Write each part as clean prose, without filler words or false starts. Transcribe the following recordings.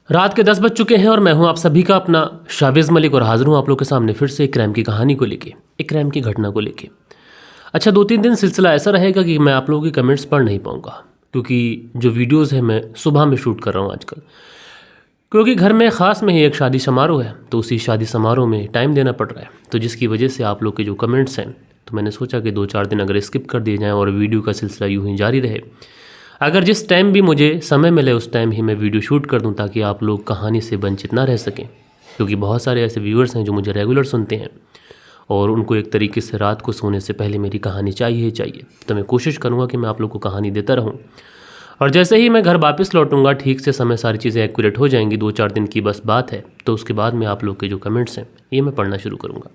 रात के 10 बज चुके हैं और मैं हूं आप सभी का अपना शाविज़ मलिक और हाजिर हूं आप लोग के सामने फिर से एक क्राइम की कहानी को लेके, एक क्राइम की घटना को लेके। अच्छा, 2-3 दिन सिलसिला ऐसा रहेगा कि मैं आप लोगों के कमेंट्स पढ़ नहीं पाऊंगा, क्योंकि जो वीडियोज़ हैं मैं सुबह में शूट कर रहा हूँ आजकल, क्योंकि घर में ख़ास में ही एक शादी समारोह है, तो उसी शादी समारोह में टाइम देना पड़ रहा है, तो जिसकी वजह से आप लोग के जो कमेंट्स हैं, तो मैंने सोचा कि 2-4 दिन अगर स्किप कर दिए जाएँ और वीडियो का सिलसिला यूँ ही जारी रहे। अगर जिस टाइम भी मुझे समय मिले उस टाइम ही मैं वीडियो शूट कर दूं, ताकि आप लोग कहानी से वंचित ना रह सकें, क्योंकि बहुत सारे ऐसे व्यूअर्स हैं जो मुझे रेगुलर सुनते हैं और उनको एक तरीके से रात को सोने से पहले मेरी कहानी चाहिए। तो मैं कोशिश करूंगा कि मैं आप लोग को कहानी देता रहूं, और जैसे ही मैं घर वापस लौटूंगा ठीक से समय सारी चीज़ें एक्यूरेट हो जाएंगी, 2-4 दिन की बस बात है, तो उसके बाद में आप लोग के जो कमेंट्स हैं ये मैं पढ़ना शुरू करूँगा।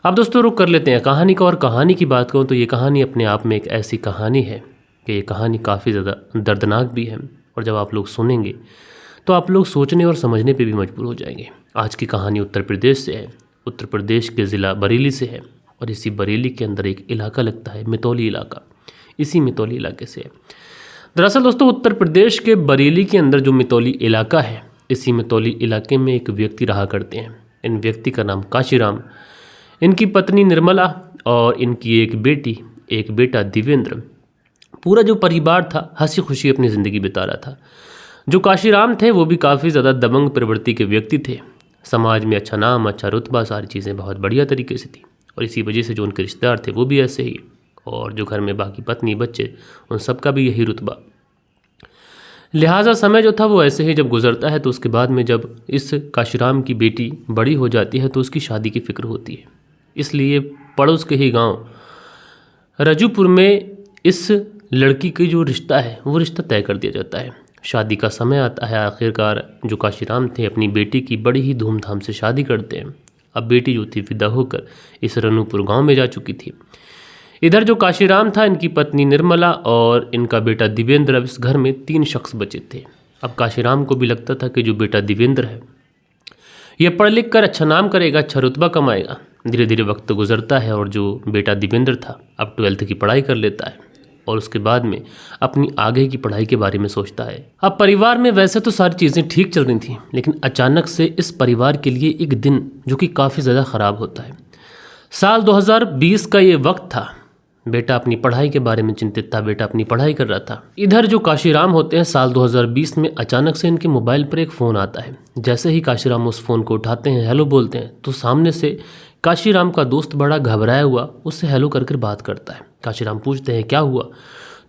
अब दोस्तों रुक कर लेते हैं कहानी का, और कहानी की बात करूँ तो ये कहानी अपने आप में एक ऐसी कहानी है कि ये कहानी काफ़ी ज़्यादा दर्दनाक भी है, और जब आप लोग सुनेंगे तो आप लोग सोचने और समझने पे भी मजबूर हो जाएंगे। आज की कहानी उत्तर प्रदेश से है, उत्तर प्रदेश के ज़िला बरेली से है, और इसी बरेली के अंदर एक इलाका लगता है मितौली इलाका, इसी मितौली इलाके से है। दरअसल दोस्तों उत्तर प्रदेश के बरेली के अंदर जो मितौली इलाका है, इसी मितौली इलाके में एक व्यक्ति रहा करते हैं। इन व्यक्ति का नाम काशीराम, इनकी पत्नी निर्मला और इनकी एक बेटा दिवेंद्र। पूरा जो परिवार था हंसी खुशी अपनी ज़िंदगी बिता रहा था। जो काशीराम थे वो भी काफ़ी ज़्यादा दबंग प्रवृत्ति के व्यक्ति थे। समाज में अच्छा नाम, अच्छा रुतबा, सारी चीज़ें बहुत बढ़िया तरीके से थी, और इसी वजह से जो उनके रिश्तेदार थे वो भी ऐसे ही, और जो घर में बाकी पत्नी बच्चे उन सब का भी यही रुतबा। लिहाजा समय जो था वो ऐसे ही जब गुजरता है, तो उसके बाद में जब इस काशीराम की बेटी बड़ी हो जाती है तो उसकी शादी की फ़िक्र होती है। इसलिए पड़ोस के ही गाँव रजूपुर में इस लड़की की जो रिश्ता है वो रिश्ता तय कर दिया जाता है। शादी का समय आता है, आखिरकार जो काशीराम थे अपनी बेटी की बड़ी ही धूमधाम से शादी करते हैं। अब बेटी जो थी विदा होकर इस रनूपुर गांव में जा चुकी थी। इधर जो काशीराम था, इनकी पत्नी निर्मला और इनका बेटा दिवेंद्र, अब इस घर में 3 शख्स बचे थे। अब काशीराम को भी लगता था कि जो बेटा दिवेंद्र है ये पढ़ लिख कर अच्छा नाम करेगा, अच्छा रुतबा कमाएगा। धीरे धीरे वक्त गुजरता है और जो बेटा दिवेंद्र था अब 12th की पढ़ाई कर लेता है, और उसके बाद में अपनी आगे की पढ़ाई के बारे में सोचता है। अब परिवार में वैसे तो सारी चीज़ें ठीक चल रही थी, लेकिन अचानक से इस परिवार के लिए एक दिन जो कि काफ़ी ज़्यादा ख़राब होता है। साल 2020 का ये वक्त था। बेटा अपनी पढ़ाई के बारे में चिंतित था, बेटा अपनी पढ़ाई कर रहा था। इधर जो काशीराम होते हैं, साल 2020 में अचानक से इनके मोबाइल पर एक फ़ोन आता है। जैसे ही काशीराम उस फ़ोन को उठाते हैं, हेलो बोलते हैं, तो सामने से काशीराम का दोस्त बड़ा घबराया हुआ उससे हेलो कर बात करता है। काशीराम पूछते हैं क्या हुआ,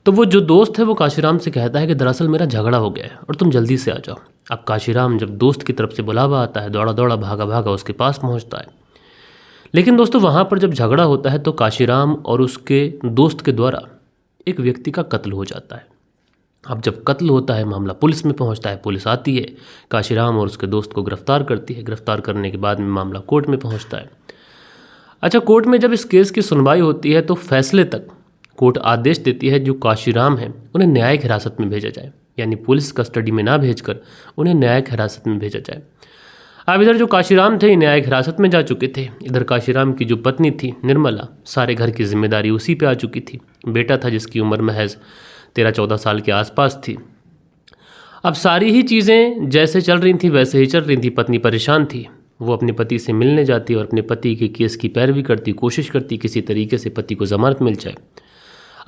तो वो जो दोस्त है वो काशीराम से कहता है कि दरअसल मेरा झगड़ा हो गया है और तुम जल्दी से आ जाओ। अब काशीराम जब दोस्त की तरफ से बुलावा आता है, दौड़ा दौड़ा भागा भागा उसके पास पहुंचता है। लेकिन दोस्तों वहाँ पर जब झगड़ा होता है तो काशीराम और उसके दोस्त के द्वारा एक व्यक्ति का कत्ल हो जाता है। अब जब कत्ल होता है मामला पुलिस में पहुंचता है, पुलिस आती है, काशीराम और उसके दोस्त को गिरफ्तार करती है। गिरफ्तार करने के बाद में मामला कोर्ट में पहुंचता है। अच्छा, कोर्ट में जब इस केस की सुनवाई होती है तो फैसले तक कोर्ट आदेश देती है जो काशीराम हैं उन्हें न्यायिक हिरासत में भेजा जाए, यानी पुलिस कस्टडी में ना भेजकर उन्हें न्यायिक हिरासत में भेजा जाए। अब इधर जो काशीराम थे न्यायिक हिरासत में जा चुके थे। इधर काशीराम की जो पत्नी थी निर्मला, सारे घर की जिम्मेदारी उसी पे आ चुकी थी। बेटा था जिसकी उम्र महज 13-14 साल के आसपास थी। अब सारी ही चीज़ें जैसे चल रही थी वैसे ही चल रही थी। पत्नी परेशान थी, वो अपने पति से मिलने जाती और अपने पति के केस की पैरवी करती, कोशिश करती किसी तरीके से पति को ज़मानत मिल जाए।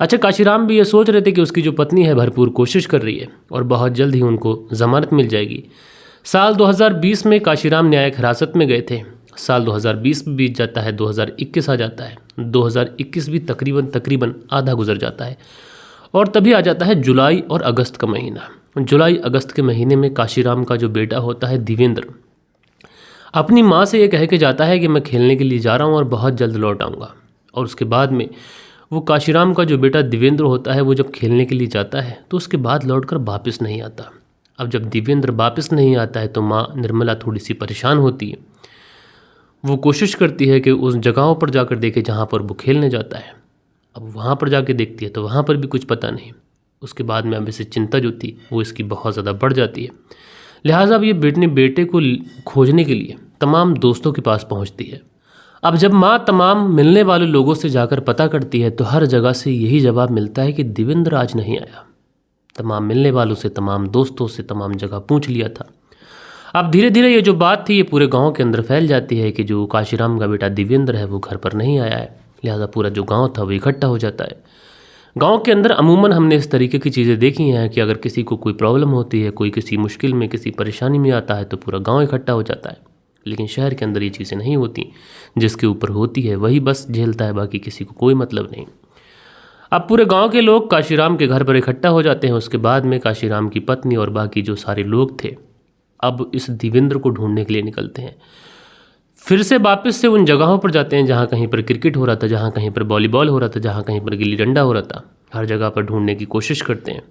अच्छा, काशीराम भी ये सोच रहे थे कि उसकी जो पत्नी है भरपूर कोशिश कर रही है और बहुत जल्द ही उनको ज़मानत मिल जाएगी। साल 2020 में काशीराम न्यायिक हिरासत में गए थे। साल 2020 भी बीत जाता है, 2021 आ जाता है, 2021 भी तकरीबन आधा गुजर जाता है, और तभी आ जाता है जुलाई और अगस्त का महीना। जुलाई अगस्त के महीने में काशीराम का जो बेटा होता है दिवेंद्र अपनी माँ से ये कह के जाता है कि मैं खेलने के लिए जा रहा हूँ और बहुत जल्द लौट आऊँगा। और उसके बाद में वो काशीराम का जो बेटा दिवेंद्र होता है वो जब खेलने के लिए जाता है तो उसके बाद लौटकर वापस नहीं आता। अब जब दिवेंद्र वापस नहीं आता है तो माँ निर्मला थोड़ी सी परेशान होती है। वो कोशिश करती है कि उस जगहों पर जाकर देखे जहाँ पर वो खेलने जाता है। अब वहाँ पर जाके देखती है तो वहाँ पर भी कुछ पता नहीं। उसके बाद में अब इसे चिंता जो थी वो इसकी बहुत ज़्यादा बढ़ जाती है। लिहाजा अब ये बेटे को खोजने के लिए तमाम दोस्तों के पास पहुँचती है। अब जब माँ तमाम मिलने वाले लोगों से जाकर पता करती है तो हर जगह से यही जवाब मिलता है कि देवेंद्र आज नहीं आया। तमाम मिलने वालों से, तमाम दोस्तों से, तमाम जगह पूछ लिया था। अब धीरे धीरे ये जो बात थी ये पूरे गांव के अंदर फैल जाती है कि जो काशीराम का बेटा देवेंद्र है वो घर पर नहीं आया है। लिहाजा पूरा जो गांव था वो इकट्ठा हो जाता है। गांव के अंदर अमूमन हमने इस तरीके की चीज़ें देखी हैं कि अगर किसी को कोई प्रॉब्लम होती है, कोई किसी मुश्किल में, किसी परेशानी में आता है तो पूरा गांव इकट्ठा हो जाता है। लेकिन शहर के अंदर ये चीज़ें नहीं होती। जिसके ऊपर होती है वही बस झेलता है, बाकी किसी को कोई मतलब नहीं। अब पूरे गांव के लोग काशीराम के घर पर इकट्ठा हो जाते हैं। उसके बाद में काशीराम की पत्नी और बाकी जो सारे लोग थे अब इस देवेंद्र को ढूंढने के लिए निकलते हैं। फिर से वापस से उन जगहों पर जाते हैं जहाँ कहीं पर क्रिकेट हो रहा था, जहाँ कहीं पर वॉलीबॉल हो रहा था, जहाँ कहीं पर गिल्ली डंडा हो रहा था। हर जगह पर ढूंढने की कोशिश करते हैं।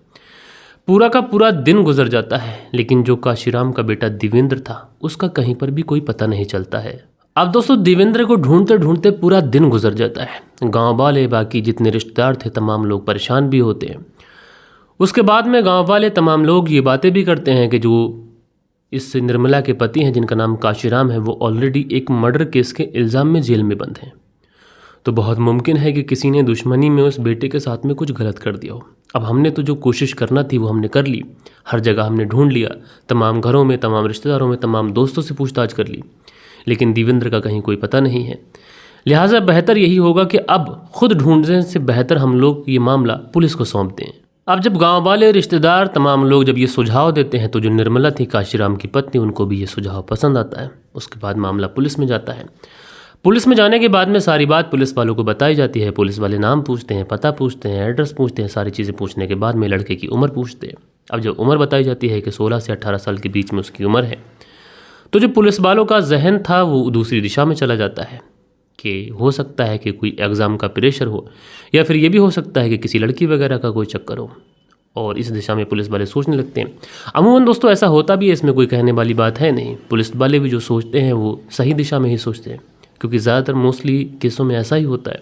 पूरा का पूरा दिन गुजर जाता है, लेकिन जो काशीराम का बेटा देवेंद्र था उसका कहीं पर भी कोई पता नहीं चलता है। अब दोस्तों देवेंद्र को ढूंढते ढूंढते पूरा दिन गुजर जाता है। गांव वाले, बाकी जितने रिश्तेदार थे, तमाम लोग परेशान भी होते हैं। उसके बाद में गांव वाले तमाम लोग ये बातें भी करते हैं कि जो इस निर्मला के पति हैं जिनका नाम काशीराम है वो ऑलरेडी एक मर्डर केस के इल्ज़ाम में जेल में बंद हैं। तो बहुत मुमकिन है कि किसी ने दुश्मनी में उस बेटे के साथ में कुछ गलत कर दिया हो। अब हमने तो जो कोशिश करना थी वो हमने कर ली। हर जगह हमने ढूंढ लिया, तमाम घरों में, तमाम रिश्तेदारों में, तमाम दोस्तों से पूछताछ कर ली, लेकिन देवेंद्र का कहीं कोई पता नहीं है। लिहाजा बेहतर यही होगा कि अब खुद ढूंढने से बेहतर हम लोग ये मामला पुलिस को सौंप दें। अब जब गांव वाले, रिश्तेदार, तमाम लोग जब ये सुझाव देते हैं तो जो निर्मला थी काशीराम की पत्नी, उनको भी ये सुझाव पसंद आता है। उसके बाद मामला पुलिस में जाता है। पुलिस में जाने के बाद में सारी बात पुलिस वालों को बताई जाती है। पुलिस वाले नाम पूछते हैं, पता पूछते हैं, एड्रेस पूछते हैं। सारी चीज़ें पूछने के बाद में लड़के की उम्र पूछते हैं। अब जब उम्र बताई जाती है कि 16 से 18 साल के बीच में उसकी उम्र है, तो जो पुलिस वालों का जहन था वो दूसरी दिशा में चला जाता है कि हो सकता है कि कोई एग्ज़ाम का प्रेशर हो, या फिर ये भी हो सकता है कि किसी लड़की वगैरह का कोई चक्कर हो, और इस दिशा में पुलिस वाले सोचने लगते हैं। अमूमन दोस्तों ऐसा होता भी है, इसमें कोई कहने वाली बात है नहीं। पुलिस वाले भी जो सोचते हैं वो सही दिशा में ही सोचते हैं, क्योंकि ज़्यादातर मोस्टली केसों में ऐसा ही होता है।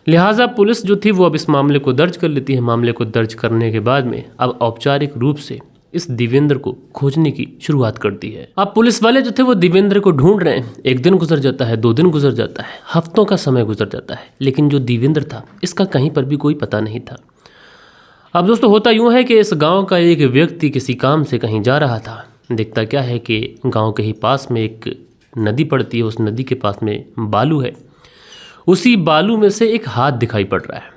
लिहाजा पुलिस जो थी वो अब इस मामले को दर्ज कर लेती है। मामले को दर्ज करने के बाद में अब औपचारिक रूप से इस देवेंद्र को खोजने की शुरुआत करती है। अब पुलिस वाले जो थे वो देवेंद्र को ढूंढ रहे हैं। एक दिन गुजर जाता है, 2 दिन गुजर जाता है, हफ्तों का समय गुजर जाता है, लेकिन जो देवेंद्र था इसका कहीं पर भी कोई पता नहीं था। अब दोस्तों होता यूँ है कि इस गांव का एक व्यक्ति किसी काम से कहीं जा रहा था। देखता क्या है कि गांव के ही पास में एक नदी पड़ती है। उस नदी के पास में बालू है। उसी बालू में से एक हाथ दिखाई पड़ रहा है।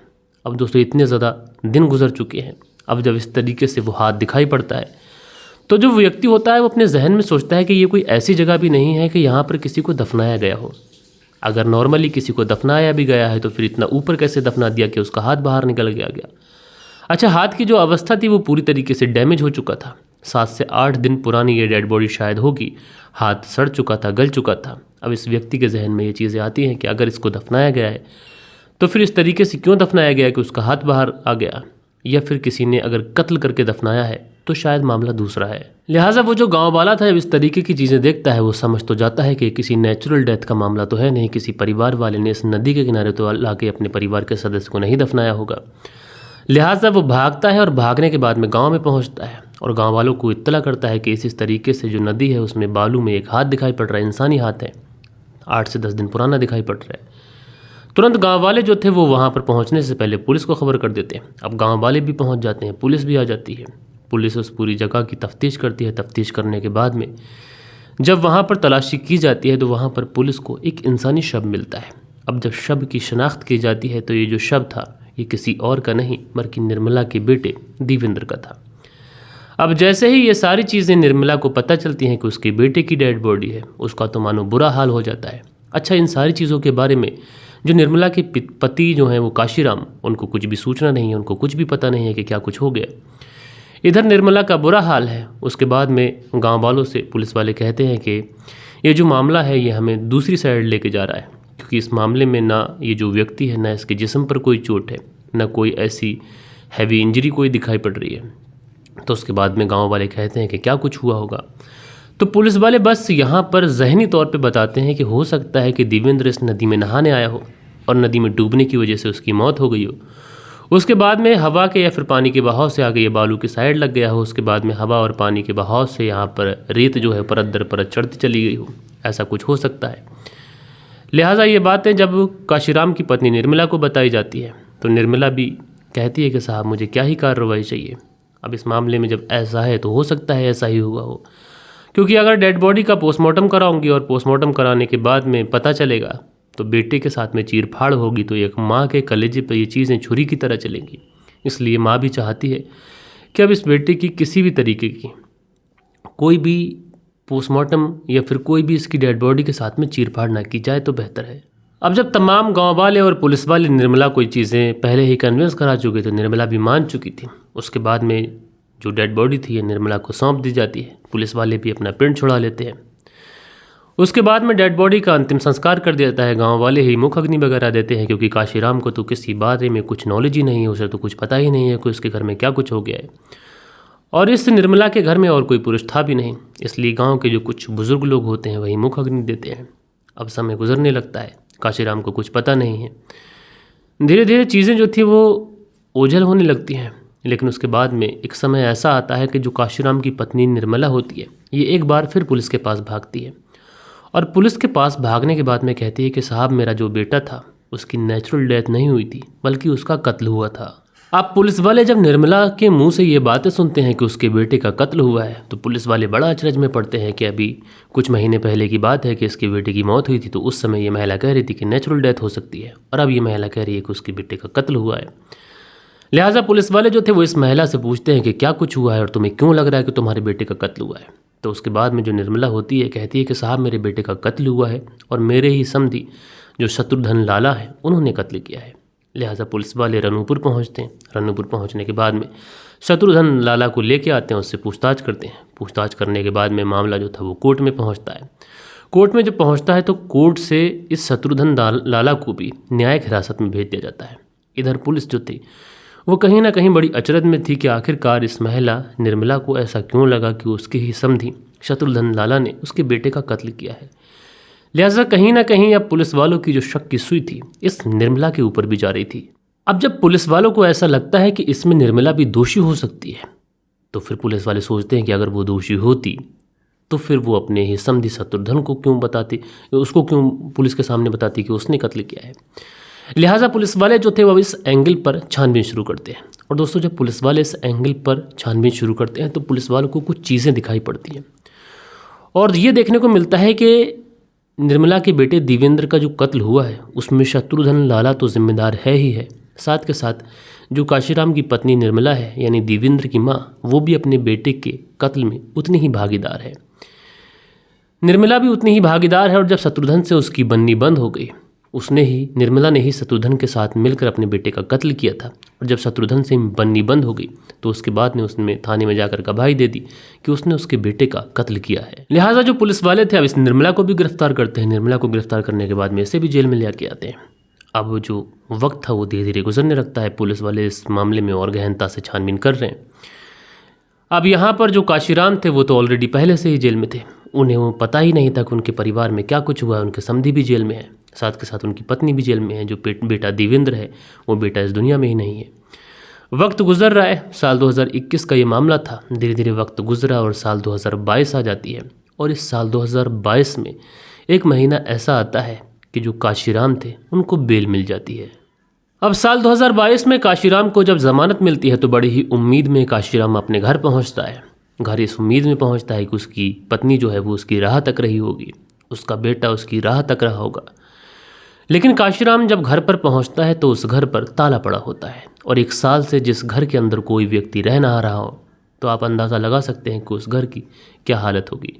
अब दोस्तों इतने ज़्यादा दिन गुजर चुके हैं, अब जब इस तरीके से वो हाथ दिखाई पड़ता है तो जो व्यक्ति होता है वो अपने जहन में सोचता है कि ये कोई ऐसी जगह भी नहीं है कि यहाँ पर किसी को दफनाया गया हो। अगर नॉर्मली किसी को दफनाया भी गया है तो फिर इतना ऊपर कैसे दफना दिया कि उसका हाथ बाहर निकल गया। अच्छा, हाथ की जो अवस्था थी वो पूरी तरीके से डैमेज हो चुका था। 7 से 8 दिन पुरानी ये डेड बॉडी शायद होगी। हाथ सड़ चुका था, गल चुका था। अब इस व्यक्ति के जहन में ये चीज़ें आती हैं कि अगर इसको दफनाया गया है तो फिर इस तरीके से क्यों दफनाया गया कि उसका हाथ बाहर आ गया, या फिर किसी ने अगर कत्ल करके दफनाया है तो शायद मामला दूसरा है। लिहाजा वो जो गांव वाला था इस तरीके की चीज़ें देखता है, वो समझ तो जाता है कि किसी नेचुरल डेथ का मामला तो है नहीं, किसी परिवार वाले ने इस नदी के किनारे तो लाके अपने परिवार के सदस्य को नहीं दफनाया होगा। लिहाजा वो भागता है और भागने के बाद में गांव में पहुंचता है और गांव वालों को इत्तला करता है कि इस तरीके से जो नदी है उसमें बालू में एक हाथ दिखाई पड़ रहा है, इंसानी हाथ है, 8 से 10 दिन पुराना दिखाई पड़ रहा है। तुरंत गांव वाले जो थे वो वहां पर पहुंचने से पहले पुलिस को खबर कर देते हैं। अब गांव वाले भी पहुंच जाते हैं, पुलिस भी आ जाती है। पुलिस उस पूरी जगह की तफ्तीश करती है। तफ्तीश करने के बाद में जब वहाँ पर तलाशी की जाती है तो वहाँ पर पुलिस को एक इंसानी शव मिलता है। अब जब शव की शनाख्त की जाती है तो ये जो शव था ये किसी और का नहीं बल्कि निर्मला के बेटे देवेंद्र का था। अब जैसे ही ये सारी चीज़ें निर्मला को पता चलती हैं कि उसके बेटे की डेड बॉडी है, उसका तो मानो बुरा हाल हो जाता है। अच्छा, इन सारी चीज़ों के बारे में जो निर्मला के पति जो हैं वो काशीराम, उनको कुछ भी सूचना नहीं है, उनको कुछ भी पता नहीं है कि क्या कुछ हो गया। इधर निर्मला का बुरा हाल है। उसके बाद में गांव वालों से पुलिस वाले कहते हैं कि ये जो मामला है ये हमें दूसरी साइड लेके जा रहा है, क्योंकि इस मामले में ना ये जो व्यक्ति है ना इसके जिस्म पर कोई चोट है, ना कोई ऐसी हैवी इंजरी कोई दिखाई पड़ रही है। तो उसके बाद में गांव वाले कहते हैं कि क्या कुछ हुआ होगा। तो पुलिस वाले बस यहाँ पर ज़हनी तौर पे बताते हैं कि हो सकता है कि देवेंद्र इस नदी में नहाने आया हो और नदी में डूबने की वजह से उसकी मौत हो गई हो। उसके बाद में हवा के या फिर पानी के बहाव से आगे ये बालू की साइड लग गया हो। उसके बाद में हवा और पानी के बहाव से यहाँ पर रेत जो है परत दर परत चढ़ती चली गई हो, ऐसा कुछ हो सकता है। लिहाजा ये बातें जब काशीराम की पत्नी निर्मला को बताई जाती है तो निर्मला भी कहती है कि साहब मुझे क्या ही कार्रवाई चाहिए, अब इस मामले में जब ऐसा है तो हो सकता है ऐसा ही हुआ हो, क्योंकि अगर डेड बॉडी का पोस्टमार्टम कराऊंगी और पोस्टमार्टम कराने के बाद में पता चलेगा तो बेटे के साथ में चीरफाड़ होगी, तो एक माँ के कलेजे पर ये चीज़ें छुरी की तरह चलेंगी। इसलिए माँ भी चाहती है कि अब इस बेटे की किसी भी तरीके की कोई भी पोस्टमार्टम या फिर कोई भी इसकी डेड बॉडी के साथ में चीरफाड़ ना की जाए तो बेहतर है। अब जब तमाम गांव वाले और पुलिस वाले निर्मला को चीज़ें पहले ही कन्विंस करा चुके थे, निर्मला भी मान चुकी थी, उसके बाद में जो डेड बॉडी थी ये निर्मला को सौंप दी जाती है। पुलिस वाले भी अपना पिंड छुड़ा लेते हैं। उसके बाद में डेड बॉडी का अंतिम संस्कार कर दिया जाता है। गांव वाले ही मुख अग्नि वगैरह देते हैं, क्योंकि काशीराम को तो किसी बारे में कुछ नॉलेज ही नहीं है, उसे तो कुछ पता ही नहीं है कि उसके घर में क्या कुछ हो गया है। और इस निर्मला के घर में और कोई पुरुष था भी नहीं, इसलिए गांव के जो कुछ बुजुर्ग लोग होते हैं वही मुख अग्नि देते हैं। अब समय गुजरने लगता है, काशीराम को कुछ पता नहीं है। धीरे धीरे चीज़ें जो थी वो ओझल होने लगती हैं, लेकिन उसके बाद में एक समय ऐसा आता है कि जो काशीराम की पत्नी निर्मला होती है ये एक बार फिर पुलिस के पास भागती है। और पुलिस के पास भागने के बाद में कहती है कि साहब, मेरा जो बेटा था उसकी नेचुरल डेथ नहीं हुई थी, बल्कि उसका कत्ल हुआ था। अब पुलिस वाले जब निर्मला के मुंह से ये बातें सुनते हैं कि उसके बेटे का कत्ल हुआ है, तो पुलिस वाले बड़ा अचरज में पड़ते हैं कि अभी कुछ महीने पहले की बात है कि इसके बेटे की मौत हुई थी, तो उस समय ये महिला कह रही थी कि नेचुरल डेथ हो सकती है, और अब ये महिला कह रही है कि उसके बेटे का कत्ल हुआ है। लिहाजा पुलिस वाले जो थे वो इस महिला से पूछते हैं कि क्या कुछ हुआ है और तुम्हें क्यों लग रहा है कि तुम्हारे बेटे का कत्ल हुआ है। तो उसके बाद में जो निर्मला होती है कहती है कि साहब, मेरे बेटे का कत्ल हुआ है और मेरे ही समधी जो शत्रुधन लाला है उन्होंने कत्ल किया है। लिहाजा पुलिस वाले रनूपुर पहुंचते हैं। रनूपुर पहुंचने के बाद में शत्रुधन लाला को लेके आते हैं, उससे पूछताछ करते हैं। पूछताछ करने के बाद में मामला जो था वो कोर्ट में पहुंचता है। कोर्ट में जब पहुंचता है तो कोर्ट से इस शत्रुधन लाला को भी न्यायिक हिरासत में भेज दिया जाता है। इधर पुलिस जो थी वो कहीं ना कहीं बड़ी अचरज में थी कि आखिरकार इस महिला निर्मला को ऐसा क्यों लगा कि उसके ही समधी शत्रुधन लाला ने उसके बेटे का कत्ल किया है। लिहाजा कहीं ना कहीं अब पुलिस वालों की जो शक की सुई थी इस निर्मला के ऊपर भी जा रही थी। अब जब पुलिस वालों को ऐसा लगता है कि इसमें निर्मला भी दोषी हो सकती है, तो फिर पुलिस वाले सोचते हैं कि अगर वो दोषी होती तो फिर वो अपने ही समधी शत्रुधन को क्यों बताती, उसको क्यों पुलिस के सामने बताती कि उसने कत्ल किया है। लिहाजा पुलिस वाले जो थे वो इस एंगल पर छानबीन शुरू करते हैं। और दोस्तों, जब पुलिस वाले इस एंगल पर छानबीन शुरू करते हैं तो पुलिस वालों को कुछ चीज़ें दिखाई पड़ती हैं, और ये देखने को मिलता है कि निर्मला के बेटे देवेंद्र का जो कत्ल हुआ है उसमें शत्रुधन लाला तो जिम्मेदार है ही है, साथ के साथ जो काशीराम की पत्नी निर्मला है यानी देवेंद्र की माँ, वो भी अपने बेटे के कत्ल में उतनी ही भागीदार है। निर्मला भी उतनी ही भागीदार है, और जब शत्रुधन से उसकी बननी बंद हो गई, निर्मला ने ही शत्रुधन के साथ मिलकर अपने बेटे का कत्ल किया था। और जब शत्रुधन से बननी बंद हो गई तो उसके बाद में उसने थाने में जाकर गवाही दे दी कि उसने उसके बेटे का कत्ल किया है। लिहाजा जो पुलिस वाले थे अब इस निर्मला को भी गिरफ्तार करते हैं। निर्मला को गिरफ्तार करने के बाद में इसे भी जेल में ले आके आते हैं। अब जो वक्त था वो धीरे धीरे गुजरने लगता है। पुलिस वाले इस मामले में और गहनता से छानबीन कर रहे हैं। अब यहाँ पर जो काशीराम थे वो तो ऑलरेडी पहले से ही जेल में थे, उन्हें वो पता ही नहीं था कि उनके परिवार में क्या कुछ हुआ है। उनके समधी भी जेल में है, साथ के साथ उनकी पत्नी भी जेल में है। जो बेटा देवेंद्र है वो बेटा इस दुनिया में ही नहीं है। वक्त गुजर रहा है, साल 2021 का ये मामला था। धीरे धीरे वक्त गुजरा और साल 2022 आ जाती है। और इस साल 2022 में एक महीना ऐसा आता है कि जो काशीराम थे उनको बेल मिल जाती है। अब साल 2022 में काशीराम को जब ज़मानत मिलती है तो बड़ी ही उम्मीद में काशीराम अपने घर पहुंचता है। घर इस उम्मीद में पहुंचता है कि उसकी पत्नी जो है वो उसकी राह तक रही होगी, उसका बेटा उसकी राह तक रहा होगा। लेकिन काशीराम जब घर पर पहुंचता है तो उस घर पर ताला पड़ा होता है, और एक साल से जिस घर के अंदर कोई व्यक्ति रह ना रहा हो तो आप अंदाज़ा लगा सकते हैं कि उस घर की क्या हालत होगी।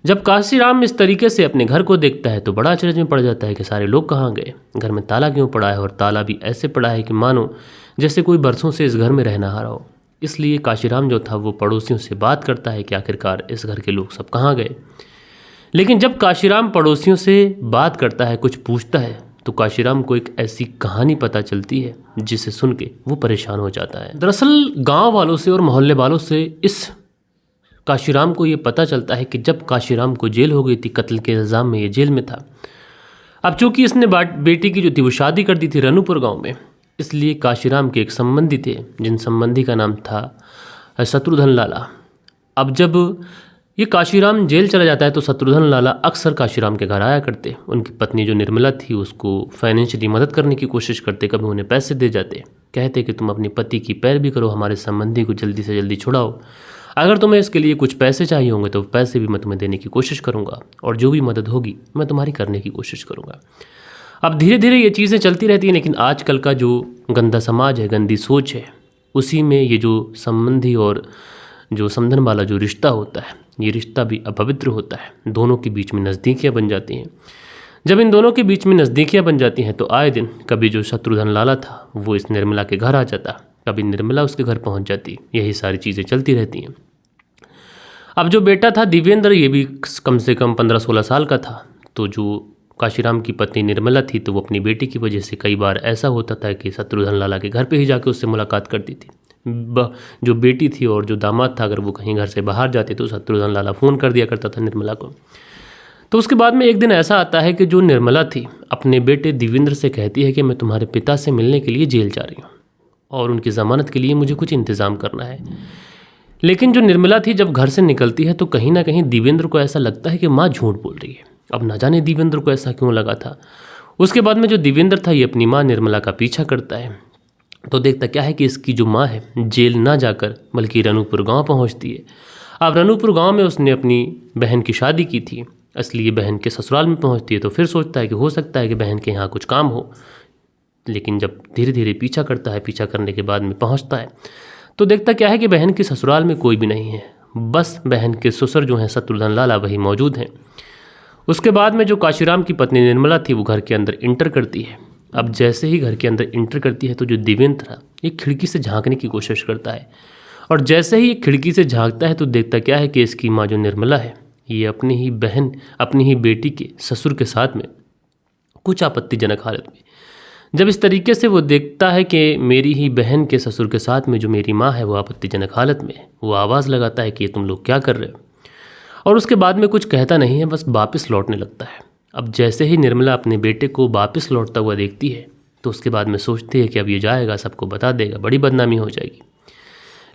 जब काशीराम इस तरीके से अपने घर को देखता है तो बड़ा अचरज में पड़ जाता है कि सारे लोग कहाँ गए, घर में ताला क्यों पड़ा है, और ताला भी ऐसे पड़ा है कि मानो जैसे कोई बरसों से इस घर में रह ना रहा हो। इसलिए काशीराम जो था वो पड़ोसियों से बात करता है कि आखिरकार इस घर के लोग सब कहाँ गए। लेकिन जब काशीराम पड़ोसियों से बात करता है, कुछ पूछता है, तो काशीराम को एक ऐसी कहानी पता चलती है जिसे सुन के वो परेशान हो जाता है। दरअसल गांव वालों से और मोहल्ले वालों से इस काशीराम को ये पता चलता है कि जब काशीराम को जेल हो गई थी कत्ल के इल्ज़ाम में, ये जेल में था। अब चूंकि इसने बेटी की जो थी वो शादी कर दी थी रनूपुर गांव में, इसलिए काशीराम के एक संबंधी थे जिन संबंधी का नाम था शत्रुधन लाला। अब जब ये काशीराम जेल चला जाता है तो शत्रुधन लाला अक्सर काशीराम के घर आया करते। उनकी पत्नी जो निर्मला थी उसको फाइनेंशियली मदद करने की कोशिश करते, कभी उन्हें पैसे दे जाते कहते कि तुम अपने पति की पैरवी करो, हमारे संबंधी को जल्दी से जल्दी छुड़ाओ। अगर तुम्हें इसके लिए कुछ पैसे चाहिए होंगे तो पैसे भी मैं तुम्हें देने की कोशिश करूँगा, और जो भी मदद होगी मैं तुम्हारी करने की कोशिश करूँगा। अब धीरे धीरे ये चीज़ें चलती रहती हैं, लेकिन आजकल का जो गंदा समाज है, गंदी सोच है, उसी में ये जो संबंधी और जो समधन वाला जो रिश्ता होता है, ये रिश्ता भी अपवित्र होता है। दोनों के बीच में नज़दीकियाँ बन जाती हैं। जब इन दोनों के बीच में नज़दीकियाँ बन जाती हैं तो आए दिन कभी जो शत्रुघ्न लाला था वो इस निर्मला के घर आ जाता, कभी निर्मला उसके घर पहुंच जाती। यही सारी चीज़ें चलती रहती हैं। अब जो बेटा था दिव्येंद्र, ये भी कम से कम 15-16 साल का था। तो जो काशीराम की पत्नी निर्मला थी, तो वो अपनी बेटी की वजह से कई बार ऐसा होता था कि शत्रुघ्न लाला के घर पे ही जाके उससे मुलाकात करती थी। जो बेटी थी और जो दामाद था, अगर वो कहीं घर से बाहर जाते तो शत्रुघ्न लाला फ़ोन कर दिया करता था निर्मला को। तो उसके बाद में एक दिन ऐसा आता है कि जो निर्मला थी अपने बेटे दिव्येंद्र से कहती है कि मैं तुम्हारे पिता से मिलने के लिए जेल जा रही हूँ और उनकी ज़मानत के लिए मुझे कुछ इंतज़ाम करना है। लेकिन जो निर्मला थी जब घर से निकलती है तो कहीं ना कहीं दिव्येंद्र को ऐसा लगता है कि माँ झूठ बोल रही है। अब ना जाने दिव्येंद्र को ऐसा क्यों लगा था। उसके बाद में जो दिव्येंद्र था ये अपनी माँ निर्मला का पीछा करता है, तो देखता क्या है कि इसकी जो माँ है जेल ना जाकर बल्कि रनूपुर गांव पहुंचती है। अब रनूपुर गांव में उसने अपनी बहन की शादी की थी, इसलिए बहन के ससुराल में पहुंचती है। तो फिर सोचता है कि हो सकता है कि बहन के यहाँ कुछ काम हो, लेकिन जब धीरे धीरे पीछा करता है, पीछा करने के बाद में पहुँचता है तो देखता क्या है कि बहन के ससुराल में कोई भी नहीं है, बस बहन के ससुर जो हैं शत्रुघ्न लाला वही मौजूद हैं। उसके बाद में जो काशीराम की पत्नी निर्मला थी वो घर के अंदर इंटर करती है। अब जैसे ही घर के अंदर इंटर करती है तो जो दिव्येंद्र था ये खिड़की से झांकने की कोशिश करता है, और जैसे ही ये खिड़की से झांकता है तो देखता क्या है कि इसकी माँ जो निर्मला है ये अपनी ही बहन, अपनी ही बेटी के ससुर के साथ में कुछ आपत्तिजनक हालत में, जब इस तरीके से वो देखता है कि मेरी ही बहन के ससुर के साथ में जो मेरी माँ है वो आपत्तिजनक हालत में, वो आवाज़ लगाता है कि ये तुम लोग क्या कर रहे हो, और उसके बाद में कुछ कहता नहीं है, बस वापस लौटने लगता है। अब जैसे ही निर्मला अपने बेटे को वापस लौटता हुआ देखती है तो उसके बाद में सोचती है कि अब ये जाएगा सबको बता देगा, बड़ी बदनामी हो जाएगी।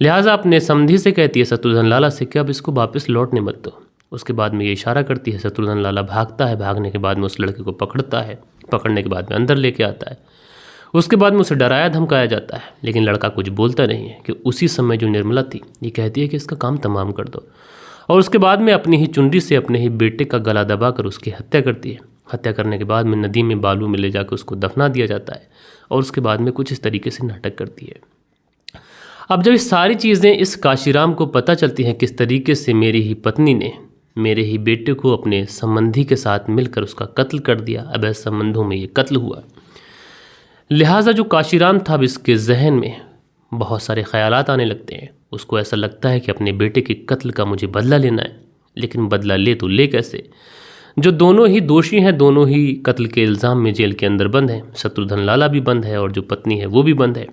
लिहाजा अपने समधी से कहती है शत्रुघ्न लाला से कि अब इसको वापस लौटने मत दो। उसके बाद में ये इशारा करती है, शत्रुघ्न लाला भागता है, भागने के बाद में उस लड़के को पकड़ता है, पकड़ने के बाद में अंदर लेके आता है। उसके बाद में उसे डराया धमकाया जाता है, लेकिन लड़का कुछ बोलता नहीं है कि उसी समय जो निर्मला थी ये कहती है कि इसका काम तमाम कर दो, और उसके बाद में अपनी ही चुनरी से अपने ही बेटे का गला दबाकर उसकी हत्या करती है। हत्या करने के बाद में नदी में बालू में ले जाकर उसको दफना दिया जाता है, और उसके बाद में कुछ इस तरीके से नाटक करती है। अब जब इस सारी चीज़ें इस काशीराम को पता चलती हैं किस तरीके से मेरी ही पत्नी ने मेरे ही बेटे को अपने संबंधी के साथ मिलकर उसका कत्ल कर दिया, अवैध संबंधों में ये कत्ल हुआ, लिहाजा जो काशीराम था अब इसके जहन में बहुत सारे ख्यालात आने लगते हैं। उसको ऐसा लगता है कि अपने बेटे के कत्ल का मुझे बदला लेना है, लेकिन बदला ले तो ले कैसे, जो दोनों ही दोषी हैं दोनों ही कत्ल के इल्ज़ाम में जेल के अंदर बंद हैं। शत्रुघ्न लाला भी बंद है और जो पत्नी है वो भी बंद है।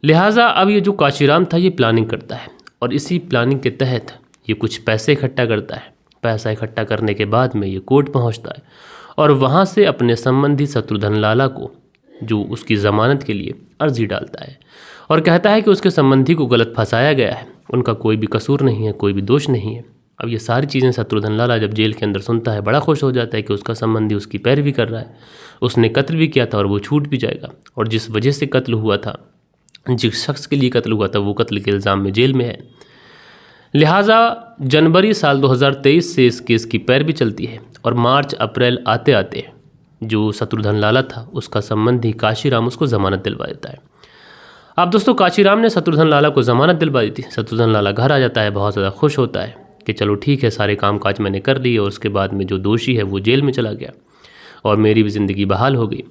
लिहाजा अब ये जो काशीराम था ये प्लानिंग करता है, और इसी प्लानिंग के तहत ये कुछ पैसे इकट्ठा करता है। पैसा इकट्ठा करने के बाद में ये कोर्ट पहुंचता है, और वहाँ से अपने संबंधी शत्रुघ्न लाला को जो उसकी ज़मानत के लिए अर्जी डालता है, और कहता है कि उसके संबंधी को गलत फंसाया गया है, उनका कोई भी कसूर नहीं है, कोई भी दोष नहीं है। अब ये सारी चीज़ें शत्रुघ्न लाला जब जेल के अंदर सुनता है बड़ा खुश हो जाता है कि उसका संबंधी उसकी पैरवी कर रहा है, उसने कत्ल भी किया था और वो छूट भी जाएगा, और जिस वजह से कत्ल हुआ था, जिस शख्स के लिए कत्ल हुआ था वो कत्ल के इल्ज़ाम में जेल में है। लिहाजा जनवरी साल 2023 से इस केस की पैरवी चलती है, और मार्च अप्रैल आते आते जो शत्रुघ्न लाला था उसका संबंधी काशीराम उसको ज़मानत दिलवा देता है। अब दोस्तों काशीराम ने शत्रुघ्न लाला को ज़मानत दिलवा दी थी। शत्रुघ्न लाला घर आ जाता है, बहुत ज़्यादा खुश होता है कि चलो ठीक है, सारे काम काज मैंने कर लिए, और उसके बाद में जो दोषी है वो जेल में चला गया और मेरी भी ज़िंदगी बहाल हो गई।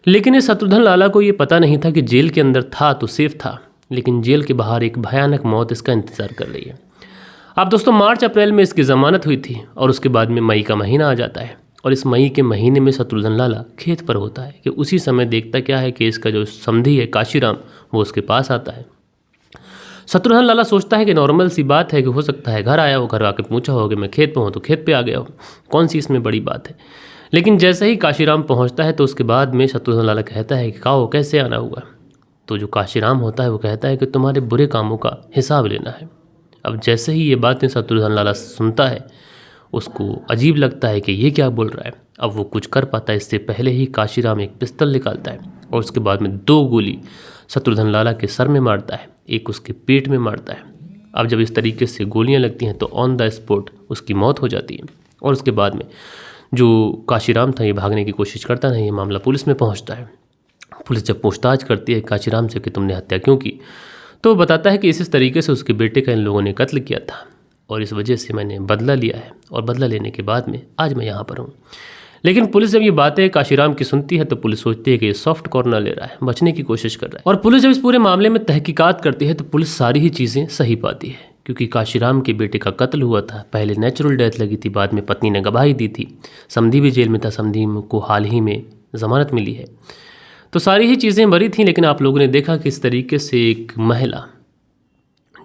लेकिन इस शत्रुघ्न लाला को ये पता नहीं था कि जेल के अंदर था तो सेफ था, लेकिन जेल के बाहर एक भयानक मौत इसका इंतज़ार कर रही है। अब दोस्तों मार्च अप्रैल में इसकी ज़मानत हुई थी, और उसके बाद में मई का महीना आ जाता है, और इस मई के महीने में शत्रुघ्न लाला खेत पर होता है कि उसी समय देखता क्या है कि इसका जो समधी है काशीराम वो उसके पास आता है। शत्रुघ्न लाला सोचता है कि नॉर्मल सी बात है कि हो सकता है घर आया हो, घर आके पूछा हो कि मैं खेत पर हूँ तो खेत पे आ गया हो, कौन सी इसमें बड़ी बात है। लेकिन जैसे ही काशीराम पहुँचता है तो उसके बाद में शत्रुघ्न लाला कहता है कि काओ कैसे आना हुआ। तो जो काशीराम होता है वो कहता है कि तुम्हारे बुरे कामों का हिसाब लेना है। अब जैसे ही ये बातें शत्रुघ्न लाला सुनता है उसको अजीब लगता है कि ये क्या बोल रहा है। अब वो कुछ कर पाता है इससे पहले ही काशीराम एक पिस्तल निकालता है, और उसके बाद में 2 गोली शत्रुघ्न लाला के सर में मारता है, एक उसके पेट में मारता है। अब जब इस तरीके से गोलियां लगती हैं तो ऑन द स्पॉट उसकी मौत हो जाती है। और उसके बाद में जो काशीराम था ये भागने की कोशिश करता है। ये मामला पुलिस में पहुंचता है। पुलिस जब पूछताछ करती है काशीराम से कि तुमने हत्या क्यों की, तो वो बताता है कि इस तरीके से उसके बेटे का इन लोगों ने कत्ल किया था और इस वजह से मैंने बदला लिया है और बदला लेने के बाद में आज मैं यहाँ पर हूँ। लेकिन पुलिस जब ये बातें काशीराम की सुनती है तो पुलिस सोचती है कि ये सॉफ्ट कॉर्नर ले रहा है, बचने की कोशिश कर रहा है। और पुलिस जब इस पूरे मामले में तहकीकात करती है तो पुलिस सारी ही चीज़ें सही पाती है, क्योंकि काशीराम के बेटे का कत्ल हुआ था। पहले नेचुरल डेथ लगी थी, बाद में पत्नी ने गवाही दी थी। समधी भी जेल में था, समधी को हाल ही में ज़मानत मिली है। तो सारी ही चीज़ें बरी थीं। लेकिन आप लोगों ने देखा कि इस तरीके से एक महिला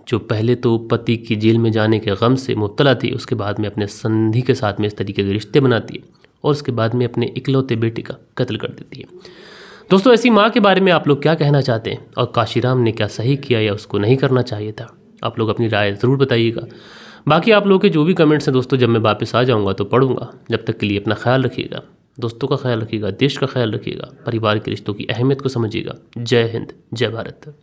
जो पहले तो पति की जेल में जाने के गम से मुब्तला थी, उसके बाद में अपने संधी के साथ में इस तरीके के रिश्ते बनाती है और उसके बाद में अपने इकलौते बेटे का कत्ल कर देती है। दोस्तों, ऐसी माँ के बारे में आप लोग क्या कहना चाहते हैं और काशीराम ने क्या सही किया या उसको नहीं करना चाहिए था? आप लोग अपनी राय ज़रूर बताइएगा। बाकी आप लोगों के जो भी कमेंट्स हैं दोस्तों, जब मैं वापस आ जाऊँगा तो पढ़ूंगा। जब तक के लिए अपना ख्याल रखिएगा, दोस्तों का ख्याल रखिएगा, देश का ख्याल रखिएगा, परिवार के रिश्तों की अहमियत को समझिएगा। जय हिंद, जय भारत।